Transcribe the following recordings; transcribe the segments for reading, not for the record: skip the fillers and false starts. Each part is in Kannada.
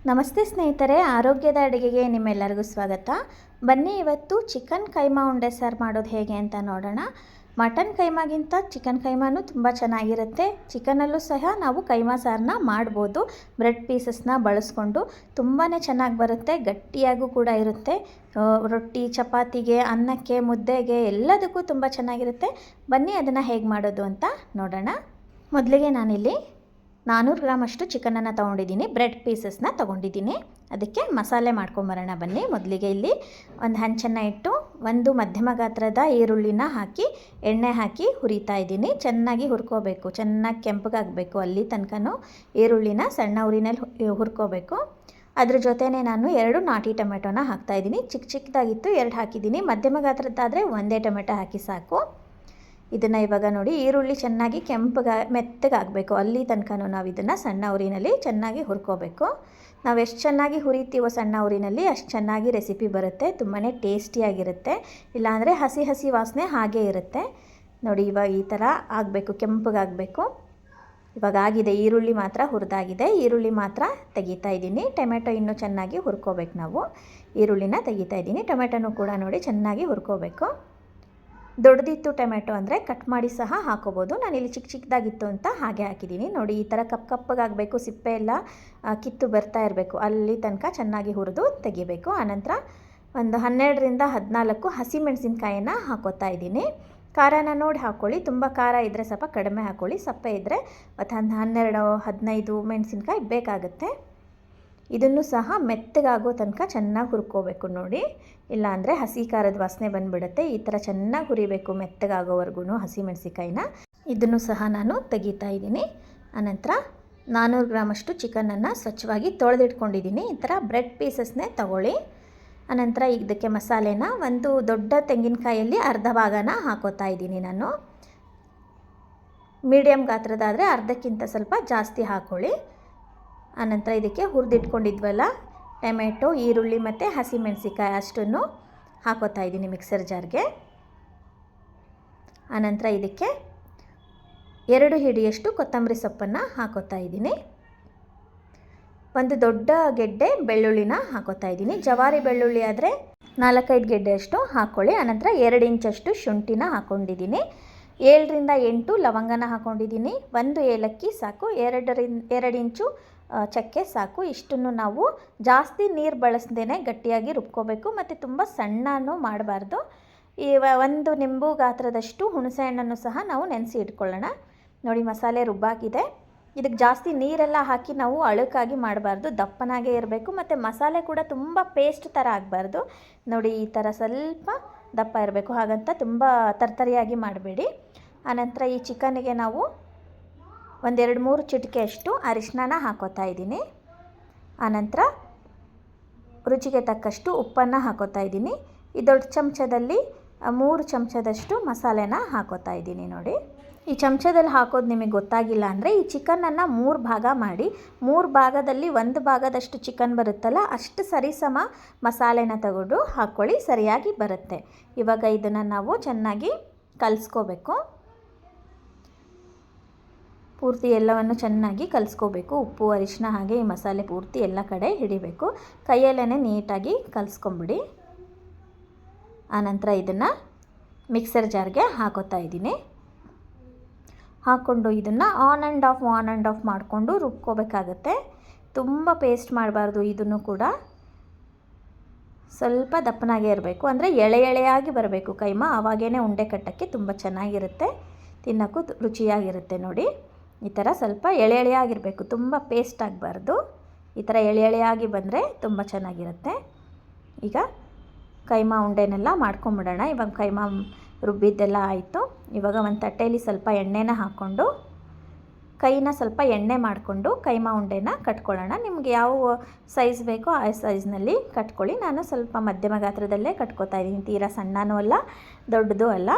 ನಮಸ್ತೆ ಸ್ನೇಹಿತರೆ, ಆರೋಗ್ಯದ ಅಡುಗೆಗೆ ನಿಮ್ಮೆಲ್ಲರಿಗೂ ಸ್ವಾಗತ. ಬನ್ನಿ ಇವತ್ತು ಚಿಕನ್ ಕೈಮಾ ಉಂಡೆ ಸಾರು ಮಾಡೋದು ಹೇಗೆ ಅಂತ ನೋಡೋಣ. ಮಟನ್ ಕೈಮಾಗಿಂತ ಚಿಕನ್ ಕೈಮಾನು ತುಂಬ ಚೆನ್ನಾಗಿರುತ್ತೆ. ಚಿಕನಲ್ಲೂ ಸಹ ನಾವು ಕೈಮಾ ಸಾರನ್ನ ಮಾಡ್ಬೋದು. ಬ್ರೆಡ್ ಪೀಸಸ್ನ ಬಳಸ್ಕೊಂಡು ತುಂಬಾ ಚೆನ್ನಾಗಿ ಬರುತ್ತೆ, ಗಟ್ಟಿಯಾಗೂ ಕೂಡ ಇರುತ್ತೆ. ರೊಟ್ಟಿ, ಚಪಾತಿಗೆ, ಅನ್ನಕ್ಕೆ, ಮುದ್ದೆಗೆ ಎಲ್ಲದಕ್ಕೂ ತುಂಬ ಚೆನ್ನಾಗಿರುತ್ತೆ. ಬನ್ನಿ ಅದನ್ನು ಹೇಗೆ ಮಾಡೋದು ಅಂತ ನೋಡೋಣ. ಮೊದಲಿಗೆ ನಾನಿಲ್ಲಿ 400 ಗ್ರಾಮ್ ಅಷ್ಟು ಚಿಕನನ್ನು ತೊಗೊಂಡಿದ್ದೀನಿ. ಬ್ರೆಡ್ ಪೀಸಸ್ನ ತೊಗೊಂಡಿದ್ದೀನಿ. ಅದಕ್ಕೆ ಮಸಾಲೆ ಮಾಡ್ಕೊಂಬರೋಣ ಬನ್ನಿ. ಮೊದಲಿಗೆ ಇಲ್ಲಿ ಒಂದು ಹಂಚನ್ನು ಇಟ್ಟು ಒಂದು ಮಧ್ಯಮ ಗಾತ್ರದ ಈರುಳ್ಳಿನ ಹಾಕಿ ಎಣ್ಣೆ ಹಾಕಿ ಹುರಿತಾ ಇದ್ದೀನಿ. ಚೆನ್ನಾಗಿ ಹುರ್ಕೋಬೇಕು, ಚೆನ್ನಾಗಿ ಕೆಂಪಗಾಗಬೇಕು. ಅಲ್ಲಿ ತನಕನೂ ಈರುಳ್ಳಿನ ಸಣ್ಣ ಉರಿನಲ್ಲಿ ಹುರ್ಕೋಬೇಕು. ಅದ್ರ ಜೊತೆನೇ ನಾನು 2 ನಾಟಿ ಟೊಮೆಟೊನ ಹಾಕ್ತಾಯಿದ್ದೀನಿ. ಚಿಕ್ಕದಾಗಿತ್ತು 2 ಹಾಕಿದ್ದೀನಿ. ಮಧ್ಯಮ ಗಾತ್ರದ್ದಾದರೆ 1 ಟೊಮೆಟೊ ಹಾಕಿ ಸಾಕು. ಇದನ್ನು ಇವಾಗ ನೋಡಿ, ಈರುಳ್ಳಿ ಚೆನ್ನಾಗಿ ಮೆತ್ತಗಾಗಬೇಕು. ಅಲ್ಲಿ ತನಕ ನಾವು ಇದನ್ನು ಸಣ್ಣ ಉರಿನಲ್ಲಿ ಚೆನ್ನಾಗಿ ಹುರ್ಕೋಬೇಕು. ನಾವು ಎಷ್ಟು ಚೆನ್ನಾಗಿ ಹುರಿತೀವೋ ಸಣ್ಣ ಉರಿನಲ್ಲಿ ಅಷ್ಟು ಚೆನ್ನಾಗಿ ರೆಸಿಪಿ ಬರುತ್ತೆ. ತುಂಬಾ ಟೇಸ್ಟಿಯಾಗಿರುತ್ತೆ. ಇಲ್ಲಾಂದರೆ ಹಸಿ ವಾಸನೆ ಹಾಗೇ ಇರುತ್ತೆ. ನೋಡಿ, ಇವಾಗ ಈ ಥರ ಆಗಬೇಕು, ಕೆಂಪಗಾಗಬೇಕು. ಇವಾಗ ಆಗಿದೆ. ಈರುಳ್ಳಿ ಮಾತ್ರ ಹುರಿದಾಗಿದೆ. ಈರುಳ್ಳಿ ಮಾತ್ರ ತೆಗಿತಾ ಇದ್ದೀನಿ. ಟೊಮೆಟೊ ಇನ್ನೂ ಚೆನ್ನಾಗಿ ಹುರ್ಕೋಬೇಕು. ನಾವು ಈರುಳ್ಳಿನ ತೆಗಿತಾ ಇದ್ದೀನಿ. ಟೊಮೆಟೊನೂ ಕೂಡ ನೋಡಿ ಚೆನ್ನಾಗಿ ಹುರ್ಕೋಬೇಕು. ದೊಡ್ಡದಿತ್ತು ಟೊಮೆಟೊ ಅಂದರೆ ಕಟ್ ಮಾಡಿ ಸಹ ಹಾಕೋಬೋದು. ನಾನಿಲ್ಲಿ ಚಿಕ್ಕದಾಗಿತ್ತು ಅಂತ ಹಾಗೆ ಹಾಕಿದ್ದೀನಿ. ನೋಡಿ, ಈ ಥರ ಕಪ್ಪಗಾಗಬೇಕು. ಸಿಪ್ಪೆ ಎಲ್ಲ ಕಿತ್ತು ಬರ್ತಾ ಇರಬೇಕು. ಅಲ್ಲಿ ತನಕ ಚೆನ್ನಾಗಿ ಹುರಿದು ತೆಗಿಬೇಕು. ಆನಂತರ ಒಂದು 12ರಿಂದ 14 ಹಸಿಮೆಣಸಿನ್ಕಾಯಿನ ಹಾಕೋತಾ ಇದ್ದೀನಿ. ಖಾರನ ನೋಡಿ ಹಾಕ್ಕೊಳ್ಳಿ. ತುಂಬ ಖಾರ ಇದ್ದರೆ ಸ್ವಲ್ಪ ಕಡಿಮೆ ಹಾಕ್ಕೊಳ್ಳಿ. ಸಪ್ಪೆ ಇದ್ದರೆ ಮತ್ತು 12-15 ಮೆಣಸಿನ್ಕಾಯಿ ಬೇಕಾಗುತ್ತೆ. ಇದನ್ನು ಸಹ ಮೆತ್ತಗಾಗೋ ತನಕ ಚೆನ್ನಾಗಿ ಹುರ್ಕೋಬೇಕು ನೋಡಿ. ಇಲ್ಲಾಂದರೆ ಹಸಿ ಖಾರದ ವಾಸನೆ ಬಂದುಬಿಡುತ್ತೆ. ಈ ಥರ ಚೆನ್ನಾಗಿ ಹುರಿಬೇಕು ಮೆತ್ತಗಾಗೋವರೆಗೂ ಹಸಿಮೆಣಸಿಕಾಯಿನ. ಇದನ್ನು ಸಹ ನಾನು ತೆಗಿತಾ ಇದ್ದೀನಿ. ಆನಂತರ 400 ಗ್ರಾಮ್ ಅಷ್ಟು ಚಿಕನನ್ನು ಸ್ವಚ್ಛವಾಗಿ ತೊಳೆದಿಟ್ಕೊಂಡಿದ್ದೀನಿ. ಈ ಥರ ಬ್ರೆಡ್ ಪೀಸಸ್ನೇ ತಗೊಳ್ಳಿ. ಆನಂತರ ಇದಕ್ಕೆ ಮಸಾಲೆನ ಒಂದು ದೊಡ್ಡ ತೆಂಗಿನಕಾಯಲ್ಲಿ ಅರ್ಧ ಭಾಗನ ಹಾಕೋತಾ ಇದ್ದೀನಿ ನಾನು. ಮೀಡಿಯಮ್ ಗಾತ್ರದಾದರೆ ಅರ್ಧಕ್ಕಿಂತ ಸ್ವಲ್ಪ ಜಾಸ್ತಿ ಹಾಕ್ಕೊಳ್ಳಿ. ಆನಂತರ ಇದಕ್ಕೆ ಹುರಿದಿಟ್ಕೊಂಡಿದ್ವಲ್ಲ ಟೊಮೆಟೊ, ಈರುಳ್ಳಿ ಮತ್ತು ಹಸಿಮೆಣಸಿಕಾಯಿ ಅಷ್ಟನ್ನು ಹಾಕೋತಾ ಇದ್ದೀನಿ ಮಿಕ್ಸರ್ ಜಾರ್ಗೆ. ಆನಂತರ ಇದಕ್ಕೆ 2 ಹಿಡಿಯಷ್ಟು ಕೊತ್ತಂಬರಿ ಸೊಪ್ಪನ್ನು ಹಾಕೋತಾ ಇದ್ದೀನಿ. ಒಂದು ದೊಡ್ಡ ಗೆಡ್ಡೆ ಬೆಳ್ಳುಳ್ಳಿನ ಹಾಕೋತಾ ಇದ್ದೀನಿ. ಜವಾರಿ ಬೆಳ್ಳುಳ್ಳಿ ಆದರೆ 4-5 ಗೆಡ್ಡೆಯಷ್ಟು ಹಾಕ್ಕೊಳ್ಳಿ. ಆನಂತರ 2 ಇಂಚಷ್ಟು ಶುಂಠಿನ ಹಾಕ್ಕೊಂಡಿದ್ದೀನಿ. 7ರಿಂದ 8 ಲವಂಗನ ಹಾಕ್ಕೊಂಡಿದ್ದೀನಿ. 1 ಏಲಕ್ಕಿ ಸಾಕು. 2 ಇಂಚು ಚಕ್ಕೆ ಸಾಕು. ಇಷ್ಟನ್ನು ನಾವು ಜಾಸ್ತಿ ನೀರು ಬಳಸದೇನೆ ಗಟ್ಟಿಯಾಗಿ ರುಬ್ಕೋಬೇಕು. ಮತ್ತು ತುಂಬ ಸಣ್ಣನೂ ಮಾಡಬಾರ್ದು. ಒಂದು ನಿಂಬು ಗಾತ್ರದಷ್ಟು ಹುಣಸೆ ಹಣ್ಣನ್ನು ಸಹ ನಾವು ನೆನೆಸಿ ಇಟ್ಕೊಳ್ಳೋಣ. ನೋಡಿ, ಮಸಾಲೆ ರುಬ್ಬಾಗಿದೆ. ಇದಕ್ಕೆ ಜಾಸ್ತಿ ನೀರೆಲ್ಲ ಹಾಕಿ ನಾವು ಅಳುಕಾಗಿ ಮಾಡಬಾರ್ದು, ದಪ್ಪನಾಗೇ ಇರಬೇಕು. ಮತ್ತು ಮಸಾಲೆ ಕೂಡ ತುಂಬ ಪೇಸ್ಟ್ ಥರ ಆಗಬಾರ್ದು. ನೋಡಿ, ಈ ಥರ ಸ್ವಲ್ಪ ದಪ್ಪ ಇರಬೇಕು. ಹಾಗಂತ ತುಂಬ ತರ್ತರಿಯಾಗಿ ಮಾಡಬೇಡಿ. ಆನಂತರ ಈ ಚಿಕನ್ನಿಗೆ ನಾವು 1-2-3 ಚಿಟಿಕೆಯಷ್ಟು ಅರಿಶಿನ ಹಾಕೋತಾ ಇದ್ದೀನಿ. ಆನಂತರ ರುಚಿಗೆ ತಕ್ಕಷ್ಟು ಉಪ್ಪನ್ನು ಹಾಕೋತಾ ಇದ್ದೀನಿ. ಈ ದೊಡ್ಡ ಚಮಚದಲ್ಲಿ 3 ಚಮಚದಷ್ಟು ಮಸಾಲೆನ ಹಾಕೋತಾ ಇದ್ದೀನಿ. ನೋಡಿ, ಈ ಚಮಚದಲ್ಲಿ ಹಾಕೋದು ನಿಮಗೆ ಗೊತ್ತಾಗಿಲ್ಲ ಅಂದರೆ ಈ ಚಿಕನನ್ನು 3 ಭಾಗ ಮಾಡಿ 3 ಭಾಗದಲ್ಲಿ 1 ಭಾಗದಷ್ಟು ಚಿಕನ್ ಬರುತ್ತಲ್ಲ, ಅಷ್ಟು ಸರಿಸಮ ಮಸಾಲೆನ ತಗೊಂಡು ಹಾಕ್ಕೊಳ್ಳಿ, ಸರಿಯಾಗಿ ಬರುತ್ತೆ. ಇವಾಗ ಇದನ್ನು ನಾವು ಚೆನ್ನಾಗಿ ಕಲಿಸ್ಕೋಬೇಕು. ಪೂರ್ತಿ ಎಲ್ಲವನ್ನು ಚೆನ್ನಾಗಿ ಕಲಿಸ್ಕೋಬೇಕು. ಉಪ್ಪು, ಅರಿಶಿನ ಹಾಗೆ ಈ ಮಸಾಲೆ ಪೂರ್ತಿ ಎಲ್ಲ ಕಡೆ ಹಿಡಿಬೇಕು. ಕೈಯಲ್ಲೇ ನೀಟಾಗಿ ಕಲಿಸ್ಕೊಂಬಿಡಿ. ಆನಂತರ ಇದನ್ನು ಮಿಕ್ಸರ್ ಜಾರ್ಗೆ ಹಾಕೋತಾ ಇದ್ದೀನಿ. ಹಾಕ್ಕೊಂಡು ಇದನ್ನು ಆನ್ ಆ್ಯಂಡ್ ಆಫ್ ಮಾಡಿಕೊಂಡು ರುಬ್ಕೋಬೇಕಾಗತ್ತೆ. ತುಂಬ ಪೇಸ್ಟ್ ಮಾಡಬಾರ್ದು. ಇದನ್ನು ಕೂಡ ಸ್ವಲ್ಪ ದಪ್ಪನಾಗೇ ಇರಬೇಕು. ಅಂದರೆ ಎಳೆಯಾಗಿ ಬರಬೇಕು ಕೈಮಾ. ಆವಾಗೇ ಉಂಡೆ ಕಟ್ಟೋಕ್ಕೆ ತುಂಬ ಚೆನ್ನಾಗಿರುತ್ತೆ, ತಿನ್ನೋಕ್ಕೂ ರುಚಿಯಾಗಿರುತ್ತೆ. ನೋಡಿ, ಈ ಥರ ಸ್ವಲ್ಪ ಎಳೆಯಾಗಿರಬೇಕು, ತುಂಬ ಪೇಸ್ಟ್ ಆಗಬಾರ್ದು. ಈ ಥರ ಎಳೆಯಾಗಿ ಬಂದರೆ ತುಂಬ ಚೆನ್ನಾಗಿರುತ್ತೆ. ಈಗ ಕೈಮಾ ಉಂಡೆನೆಲ್ಲ ಮಾಡ್ಕೊಂಬಿಡೋಣ. ಇವಾಗ ಕೈಮಾ ರುಬ್ಬಿದ್ದೆಲ್ಲ ಆಯಿತು. ಇವಾಗ ಒಂದು ತಟ್ಟೆಯಲ್ಲಿ ಸ್ವಲ್ಪ ಎಣ್ಣೆನ ಹಾಕ್ಕೊಂಡು ಕೈನ ಸ್ವಲ್ಪ ಎಣ್ಣೆ ಮಾಡಿಕೊಂಡು ಕೈಮಾ ಉಂಡೆನ ಕಟ್ಕೊಳ್ಳೋಣ. ನಿಮಗೆ ಯಾವ ಸೈಜ್ ಬೇಕೋ ಆ ಸೈಜ್ನಲ್ಲಿ ಕಟ್ಕೊಳ್ಳಿ. ನಾನು ಸ್ವಲ್ಪ ಮಧ್ಯಮ ಗಾತ್ರದಲ್ಲೇ ಕಟ್ಕೋತಾ ಇದ್ದೀನಿ. ತೀರಾ ಸಣ್ಣನೂ ಅಲ್ಲ, ದೊಡ್ಡದು ಅಲ್ಲ.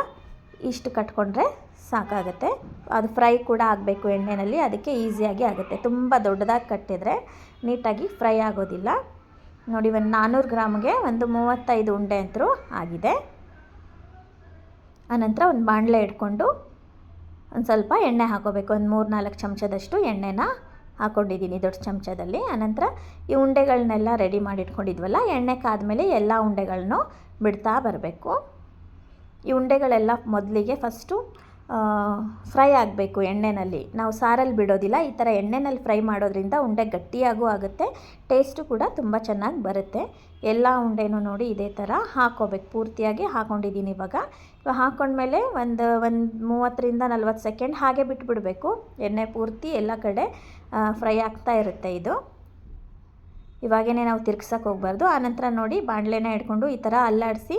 ಇಷ್ಟು ಕಟ್ಕೊಂಡ್ರೆ ಸಾಕಾಗುತ್ತೆ. ಅದು ಫ್ರೈ ಕೂಡ ಆಗಬೇಕು ಎಣ್ಣೆಯಲ್ಲಿ, ಅದಕ್ಕೆ ಈಸಿಯಾಗಿ ಆಗುತ್ತೆ. ತುಂಬ ದೊಡ್ಡದಾಗಿ ಕಟ್ಟಿದರೆ ನೀಟಾಗಿ ಫ್ರೈ ಆಗೋದಿಲ್ಲ. ನೋಡಿ, ಒಂದು 400 ಗ್ರಾಮ್ಗೆ ಒಂದು 35 ಉಂಡೆ ಅಂತೂ ಆಗಿದೆ. ಆನಂತರ ಒಂದು ಬಾಣಲೆ ಇಟ್ಕೊಂಡು ಒಂದು ಸ್ವಲ್ಪ ಎಣ್ಣೆ ಹಾಕೋಬೇಕು. ಒಂದು 3-4 ಚಮಚದಷ್ಟು ಎಣ್ಣೆನ ಹಾಕ್ಕೊಂಡಿದ್ದೀನಿ ದೊಡ್ಡ ಚಮಚದಲ್ಲಿ. ಆನಂತರ ಈ ಉಂಡೆಗಳನ್ನೆಲ್ಲ ರೆಡಿ ಮಾಡಿಟ್ಕೊಂಡಿದ್ವಲ್ಲ, ಎಣ್ಣೆ ಕಾದ್ಮೇಲೆ ಎಲ್ಲ ಉಂಡೆಗಳನ್ನು ಬಿಡ್ತಾ ಬರಬೇಕು. ಈ ಉಂಡೆಗಳೆಲ್ಲ ಮೊದಲಿಗೆ ಫಸ್ಟು ಫ್ರೈ ಆಗಬೇಕು ಎಣ್ಣೆಯಲ್ಲಿ. ನಾವು ಸಾರಲ್ಲಿ ಬಿಡೋದಿಲ್ಲ, ಈ ಥರ ಎಣ್ಣೆಯಲ್ಲಿ ಫ್ರೈ ಮಾಡೋದ್ರಿಂದ ಉಂಡೆ ಗಟ್ಟಿಯಾಗೂ ಆಗುತ್ತೆ, ಟೇಸ್ಟು ಕೂಡ ತುಂಬ ಚೆನ್ನಾಗಿ ಬರುತ್ತೆ. ಎಲ್ಲ ಉಂಡೆನೂ ನೋಡಿ ಇದೇ ಥರ ಹಾಕ್ಕೋಬೇಕು. ಪೂರ್ತಿಯಾಗಿ ಹಾಕ್ಕೊಂಡಿದ್ದೀನಿ. ಇವಾಗ ಹಾಕ್ಕೊಂಡ್ಮೇಲೆ ಒಂದು 30-40 ಸೆಕೆಂಡ್ ಹಾಗೆ ಬಿಟ್ಬಿಡಬೇಕು. ಎಣ್ಣೆ ಪೂರ್ತಿ ಎಲ್ಲ ಕಡೆ ಫ್ರೈ ಆಗ್ತಾ ಇರುತ್ತೆ ಇದು. ಇವಾಗೇ ನಾವು ತಿರ್ಗ್ಸಕ್ಕೆ ಹೋಗಬಾರ್ದು. ಆನಂತರ ನೋಡಿ ಬಾಣಲೆನ ಹಿಡ್ಕೊಂಡು ಈ ಥರ ಅಲ್ಲಾಡಿಸಿ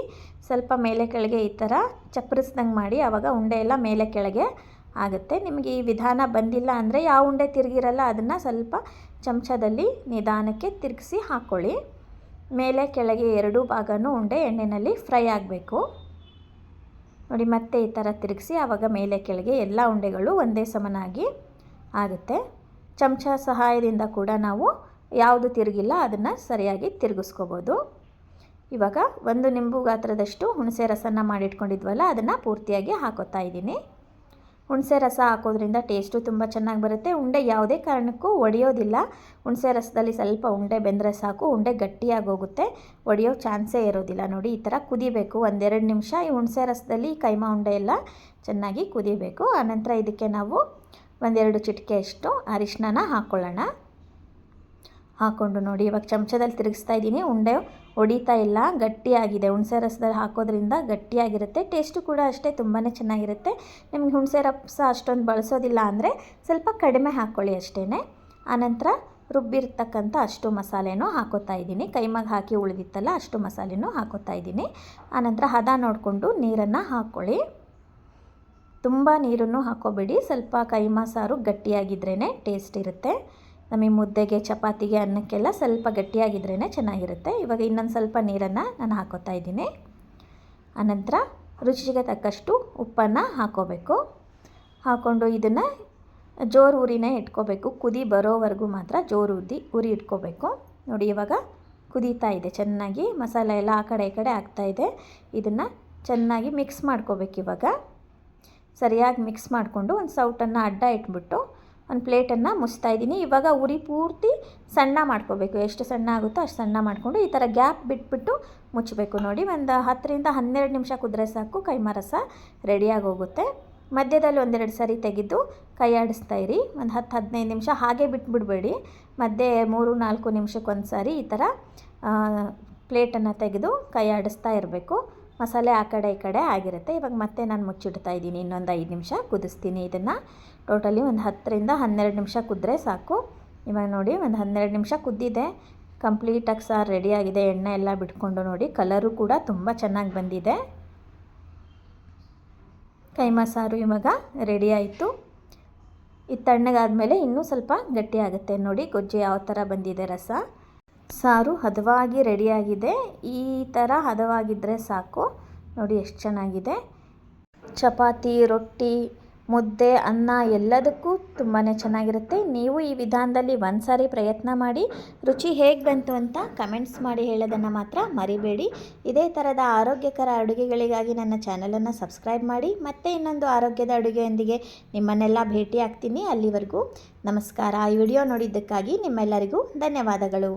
ಸ್ವಲ್ಪ ಮೇಲೆ ಕೆಳಗೆ ಈ ಥರ ಚಪ್ಪರಿಸ್ದಂಗೆ ಮಾಡಿ, ಆವಾಗ ಉಂಡೆ ಎಲ್ಲ ಮೇಲೆ ಕೆಳಗೆ ಆಗುತ್ತೆ. ನಿಮಗೆ ಈ ವಿಧಾನ ಬಂದಿಲ್ಲ ಅಂದರೆ ಯಾವ ಉಂಡೆ ತಿರುಗಿರಲ್ಲ ಅದನ್ನು ಸ್ವಲ್ಪ ಚಮಚದಲ್ಲಿ ನಿಧಾನಕ್ಕೆ ತಿರುಗಿಸಿ ಹಾಕ್ಕೊಳ್ಳಿ. ಮೇಲೆ ಕೆಳಗೆ ಎರಡೂ ಭಾಗನೂ ಉಂಡೆ ಎಣ್ಣೆಯಲ್ಲಿ ಫ್ರೈ ಆಗಬೇಕು ನೋಡಿ. ಮತ್ತೆ ಈ ಥರ ತಿರುಗಿಸಿ ಆವಾಗ ಮೇಲೆ ಕೆಳಗೆ ಎಲ್ಲ ಉಂಡೆಗಳು ಒಂದೇ ಸಮನಾಗಿ ಆಗುತ್ತೆ. ಚಮಚ ಸಹಾಯದಿಂದ ಕೂಡ ನಾವು ಯಾವುದು ತಿರುಗಿಲ್ಲ ಅದನ್ನು ಸರಿಯಾಗಿ ತಿರುಗಿಸ್ಕೋಬೋದು. ಇವಾಗ 1 ನಿಂಬು ಗಾತ್ರದಷ್ಟು ಹುಣಸೆ ರಸನ ಮಾಡಿಟ್ಕೊಂಡಿದ್ವಲ್ಲ ಅದನ್ನು ಪೂರ್ತಿಯಾಗಿ ಹಾಕೋತಾ ಇದ್ದೀನಿ. ಹುಣಸೆ ರಸ ಹಾಕೋದ್ರಿಂದ ಟೇಸ್ಟು ತುಂಬ ಚೆನ್ನಾಗಿ ಬರುತ್ತೆ. ಉಂಡೆ ಯಾವುದೇ ಕಾರಣಕ್ಕೂ ಒಡೆಯೋದಿಲ್ಲ. ಹುಣಸೆ ರಸದಲ್ಲಿ ಸ್ವಲ್ಪ ಉಂಡೆ ಬೆಂದರೆ ಸಾಕು, ಉಂಡೆ ಗಟ್ಟಿಯಾಗಿ ಹೋಗುತ್ತೆ, ಒಡೆಯೋ ಚಾನ್ಸೇ ಇರೋದಿಲ್ಲ. ನೋಡಿ ಈ ಥರ ಕುದಿಬೇಕು 1-2 ನಿಮಿಷ. ಈ ಹುಣಸೆ ರಸದಲ್ಲಿ ಕೈಮಾ ಉಂಡೆ ಎಲ್ಲ ಚೆನ್ನಾಗಿ ಕುದಿಬೇಕು. ಆನಂತರ ಇದಕ್ಕೆ ನಾವು 1-2 ಚಿಟಿಕೆಯಷ್ಟು ಅರಿಶಿನ ಹಾಕ್ಕೊಳ್ಳೋಣ. ಹಾಕ್ಕೊಂಡು ನೋಡಿ ಇವಾಗ ಚಮಚದಲ್ಲಿ ತಿರುಗಿಸ್ತಾ ಇದ್ದೀನಿ. ಉಂಡೆ ಹೊಡಿತಾ ಇಲ್ಲ, ಗಟ್ಟಿಯಾಗಿದೆ. ಹುಣಸೆ ರಸದಲ್ಲಿ ಹಾಕೋದ್ರಿಂದ ಗಟ್ಟಿಯಾಗಿರುತ್ತೆ. ಟೇಸ್ಟು ಕೂಡ ಅಷ್ಟೇ ತುಂಬಾ ಚೆನ್ನಾಗಿರುತ್ತೆ. ನಿಮ್ಗೆ ಹುಣಸೆ ರಸ ಅಷ್ಟೊಂದು ಬಳಸೋದಿಲ್ಲ ಅಂದರೆ ಸ್ವಲ್ಪ ಕಡಿಮೆ ಹಾಕ್ಕೊಳ್ಳಿ ಅಷ್ಟೇ. ಆನಂತರ ರುಬ್ಬಿರ್ತಕ್ಕಂಥ ಅಷ್ಟು ಮಸಾಲೆನೂ ಹಾಕೋತಾ ಇದ್ದೀನಿ. ಕೈಮಾಗೆ ಹಾಕಿ ಉಳಿದಿತ್ತಲ್ಲ ಅಷ್ಟು ಮಸಾಲೆನೂ ಹಾಕೋತಾ ಇದ್ದೀನಿ. ಆನಂತರ ಹದ ನೋಡಿಕೊಂಡು ನೀರನ್ನು ಹಾಕ್ಕೊಳ್ಳಿ. ತುಂಬ ನೀರನ್ನು ಹಾಕೋಬೇಡಿ, ಸ್ವಲ್ಪ ಕೈಮಾ ಸಾರು ಗಟ್ಟಿಯಾಗಿದ್ರೇ ಟೇಸ್ಟ್ ಇರುತ್ತೆ. ನಮಗೆ ಮುದ್ದೆಗೆ, ಚಪಾತಿಗೆ, ಅನ್ನಕ್ಕೆಲ್ಲ ಸ್ವಲ್ಪ ಗಟ್ಟಿಯಾಗಿದ್ರೇ ಚೆನ್ನಾಗಿರುತ್ತೆ. ಇವಾಗ ಇನ್ನೊಂದು ಸ್ವಲ್ಪ ನೀರನ್ನು ನಾನು ಹಾಕೋತಾ ಇದ್ದೀನಿ. ಆನಂತರ ರುಚಿಗೆ ತಕ್ಕಷ್ಟು ಉಪ್ಪನ್ನು ಹಾಕೋಬೇಕು. ಹಾಕ್ಕೊಂಡು ಇದನ್ನು ಜೋರು ಉರಿನೇ ಇಟ್ಕೋಬೇಕು. ಕುದಿ ಬರೋವರೆಗೂ ಮಾತ್ರ ಜೋರು ಉರಿ ಇಟ್ಕೋಬೇಕು. ನೋಡಿ ಇವಾಗ ಕುದೀತಾ ಇದೆ ಚೆನ್ನಾಗಿ, ಮಸಾಲೆ ಎಲ್ಲ ಆ ಕಡೆ ಈ ಕಡೆ ಆಗ್ತಾಯಿದೆ. ಇದನ್ನು ಚೆನ್ನಾಗಿ ಮಿಕ್ಸ್ ಮಾಡ್ಕೋಬೇಕು. ಇವಾಗ ಸರಿಯಾಗಿ ಮಿಕ್ಸ್ ಮಾಡಿಕೊಂಡು ಒಂದು ಸೌಟನ್ನು ಅಡ್ಡ ಇಟ್ಬಿಟ್ಟು ಒಂದು ಪ್ಲೇಟನ್ನು ಮುಚ್ತಾ ಇದ್ದೀನಿ. ಇವಾಗ ಉರಿ ಪೂರ್ತಿ ಸಣ್ಣ ಮಾಡ್ಕೋಬೇಕು. ಎಷ್ಟು ಸಣ್ಣ ಆಗುತ್ತೋ ಅಷ್ಟು ಸಣ್ಣ ಮಾಡಿಕೊಂಡು ಈ ಥರ ಗ್ಯಾಪ್ ಬಿಟ್ಬಿಟ್ಟು ಮುಚ್ಚಬೇಕು. ನೋಡಿ ಒಂದು 10-12 ನಿಮಿಷ ಕುದ್ರೆ ಸಾಕು, ಕೈಮಾ ರಸ ರೆಡಿಯಾಗಿ ಹೋಗುತ್ತೆ. ಮಧ್ಯದಲ್ಲಿ 1-2 ಸರಿ ತೆಗೆದು ಕೈ ಆಡಿಸ್ತಾ ಇರಿ. ಒಂದು 10-15 ನಿಮಿಷ ಹಾಗೆ ಬಿಟ್ಬಿಡಬೇಡಿ. ಮಧ್ಯೆ 3-4 ನಿಮಿಷಕ್ಕೊಂದು ಸಾರಿ ಈ ಥರ ಪ್ಲೇಟನ್ನು ತೆಗೆದು ಕೈ ಆಡಿಸ್ತಾ ಇರಬೇಕು. ಮಸಾಲೆ ಆ ಕಡೆ ಈ ಕಡೆ ಆಗಿರುತ್ತೆ. ಇವಾಗ ಮತ್ತೆ ನಾನು ಮುಚ್ಚಿಡ್ತಾ ಇದ್ದೀನಿ. ಇನ್ನೊಂದು 5 ನಿಮಿಷ ಕುದಿಸ್ತೀನಿ. ಇದನ್ನು ಟೋಟಲಿ ಒಂದು 10-12 ನಿಮಿಷ ಕುದ್ರೆ ಸಾಕು. ಇವಾಗ ನೋಡಿ ಒಂದು 12 ನಿಮಿಷ ಕುದ್ದಿದೆ. ಕಂಪ್ಲೀಟಾಗಿ ಸಾರು ರೆಡಿಯಾಗಿದೆ. ಎಣ್ಣೆ ಎಲ್ಲ ಬಿಟ್ಕೊಂಡು ನೋಡಿ ಕಲರು ಕೂಡ ತುಂಬ ಚೆನ್ನಾಗಿ ಬಂದಿದೆ. ಕೈಮಾ ಸಾರು ಇವಾಗ ರೆಡಿ ಆಯಿತು. ಇದು ತಣ್ಣಗಾದಮೇಲೆ ಇನ್ನೂ ಸ್ವಲ್ಪ ಗಟ್ಟಿಯಾಗುತ್ತೆ. ನೋಡಿ ಗೊಜ್ಜು ಯಾವ ಥರ ಬಂದಿದೆ. ರಸ ಸಾರು ಹದವಾಗಿ ರೆಡಿಯಾಗಿದೆ. ಈ ಥರ ಹದವಾಗಿದ್ದರೆ ಸಾಕು. ನೋಡಿ ಎಷ್ಟು ಚೆನ್ನಾಗಿದೆ. ಚಪಾತಿ, ರೊಟ್ಟಿ, ಮುದ್ದೆ, ಅನ್ನ ಎಲ್ಲದಕ್ಕೂ ತುಂಬಾ ಚೆನ್ನಾಗಿರುತ್ತೆ. ನೀವು ಈ ವಿಧಾನದಲ್ಲಿ ಒಂದು ಸಾರಿ ಪ್ರಯತ್ನ ಮಾಡಿ ರುಚಿ ಹೇಗೆ ಬಂತು ಅಂತ ಕಮೆಂಟ್ಸ್ ಮಾಡಿ ಹೇಳೋದನ್ನು ಮಾತ್ರ ಮರಿಬೇಡಿ. ಇದೇ ಥರದ ಆರೋಗ್ಯಕರ ಅಡುಗೆಗಳಿಗಾಗಿ ನನ್ನ ಚಾನಲನ್ನು ಸಬ್ಸ್ಕ್ರೈಬ್ ಮಾಡಿ. ಮತ್ತೆ ಇನ್ನೊಂದು ಆರೋಗ್ಯದ ಅಡುಗೆಯೊಂದಿಗೆ ನಿಮ್ಮನ್ನೆಲ್ಲ ಭೇಟಿ ಆಗ್ತೀನಿ. ಅಲ್ಲಿವರೆಗೂ ನಮಸ್ಕಾರ. ಈ ವಿಡಿಯೋ ನೋಡಿದ್ದಕ್ಕಾಗಿ ನಿಮ್ಮೆಲ್ಲರಿಗೂ ಧನ್ಯವಾದಗಳು.